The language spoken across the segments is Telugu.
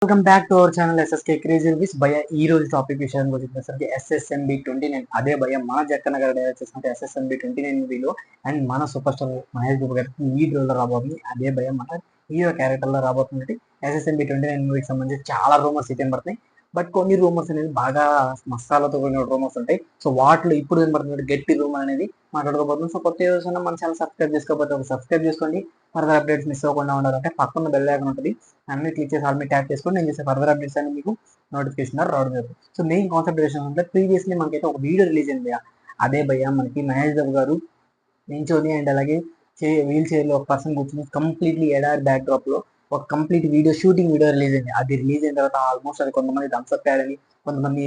Welcome back to our channel SSK crazy reviews భయ ఈ రోజు టాపిక్ విషయానికి వచ్చేసరికి SSMB29 అదే భయ మన జక్కన్న గారు డైరెక్ట్ చేసిన SSMB29 మూవీలో అండ్ మన సూపర్ స్టార్ మహేష్ బాబు గారికి లీడ్ రోల్ లో రాబోతుంది. అదే భయ మన హీరో క్యారెక్టర్ లో రాబోతుంది. SSMB29 మూవీకి సంబంధించి చాలా రూమర్స్ అయితే పడుతున్నాయి. బట్ కొన్ని రూమర్స్ అనేది బాగా మసాలాతో కొన్ని రూమర్స్ ఉంటాయి. సో వాటిలో ఇప్పుడు ఏం పడుతుంది గట్టి రూమర్ అనేది మాట్లాడుకోబోతుంది. సో కొత్త యూజర్స్ మన ఛానల్ సబ్స్క్రైబ్ చేసుకోకపోతే సబ్స్క్రైబ్ చేసుకోండి. ఫర్దర్ అప్డేట్స్ మిస్ అవ్వకుండా ఉండాలంటే పక్కన బెల్ ఐకాన్ ఉంటుంది, అన్ని క్లిక్ చేసి ఆల్ మీద ట్యాప్ చేసుకొని నేను చేసే ఫర్దర్ అప్డేట్స్ అని మీకు నోటిఫికేషన్ రావడం జరుగుతుంది. సో మెయిన్ కాన్సెప్ట్ అంటే ప్రీవియస్లీ మనకైతే ఒక వీడియో రిలీజ్ అయింది. అదే భయ్య మనకి మహేష్ బాబు గారు నించొని అండ్ అలాగే వీల్ చైర్ లో ఒక పర్సన్ కూర్చొని కంప్లీట్లీ ఎడారి బ్యాక్ డ్రాప్ లో ఒక complete video shooting video release అయింది. అది రిలీజ్ అయిన తర్వాత ఆల్మోస్ట్ అది కొంతమంది థమ్స్అప్ యాడ్ అని, కొంతమంది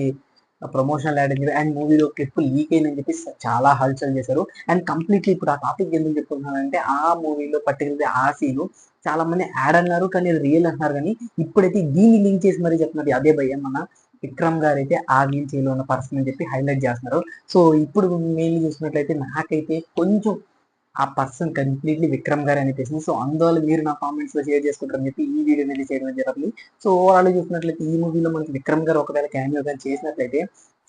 ప్రమోషనల్ యాడ్ అని, అండ్ మూవీలో క్లిప్ లీక్ అయిందని చెప్పి చాలా హల్చల్ చేశారు. అండ్ కంప్లీట్లీ ఇప్పుడు ఆ టాపిక్ ఎందుకు చెప్పుకుంటున్నానంటే ఆ మూవీలో పర్టికులర్ ఆ సీన్ చాలా మంది యాడ్ అన్నారు కానీ అది రియల్ అంటున్నారు. కానీ ఇప్పుడైతే దీన్ని లింక్ చేసి మరీ చెప్తున్నారు అదే భయ్య మన విక్రమ్ గారు అయితే ఆ వీల్ చైర్లో ఉన్న పర్సన్ అని చెప్పి హైలైట్ చేస్తున్నారు. సో ఇప్పుడు మెయిన్లీ చూసినట్లయితే నాకైతే కొంచెం ఆ పర్సన్ కంప్లీట్లీ విక్రమ్ గారు అనిపిస్తుంది. సో అందువల్ల మీరు నా కామెంట్స్ లో షేర్ చేసుకుంటారని చెప్పి ఈ వీడియో అనేది చేయడం జరుగుతుంది. సో ఓవరాల్ చూసినట్లయితే ఈ మూవీలో మనకి విక్రమ్ గారు ఒకవేళ క్యామియో గారు చేసినట్లయితే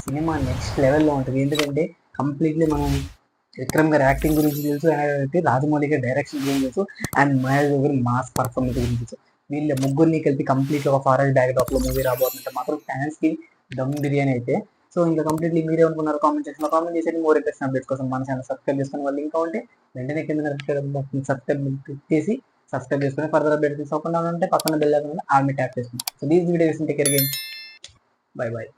సినిమా నెక్స్ట్ లెవెల్లో ఉంటుంది. ఎందుకంటే కంప్లీట్లీ మనం విక్రమ్ గారు యాక్టింగ్ గురించి తెలుసు, రాజమౌళి గారి డైరెక్షన్ గురించి తెలుసు, అండ్ మహేష్ గారి మాస్ పర్ఫార్మెన్స్ గురించి తెలుసు. వీళ్ళ ముగ్గురిని కలిపి కంప్లీట్ ఒక ఫారెస్ట్ బ్యాక్ డ్రాప్ లో మూవీ రాబోతుంటే మాత్రం ఫ్యాన్స్ కి దమ్ బిర్యానీ అయితే. సో ఇంకా కంప్లీట్లీ మీరే అనుకున్నారు కామెంట్ సెక్షన్ లో కామెంట్ చేసి మోర్ ఇంట్రెస్ట్ అప్డేట్స్ కోసం మన ఛానల్ సబ్స్క్రైబ్ చేసుకుని వాళ్ళు ఇంకా ఉంటే వెంటనే కింద సబ్స్క్రైబ్ క్లిక్ చేసి సబ్స్క్రైబ్ చేసుకుని ఫర్దర్ అప్డేట్స్ తీసుకోకుండా ఉంటే పక్కన బెల్ ఐకాన్ ఆర్మీ ట్యాప్ చేస్తుంది. So these videos take care again. By by.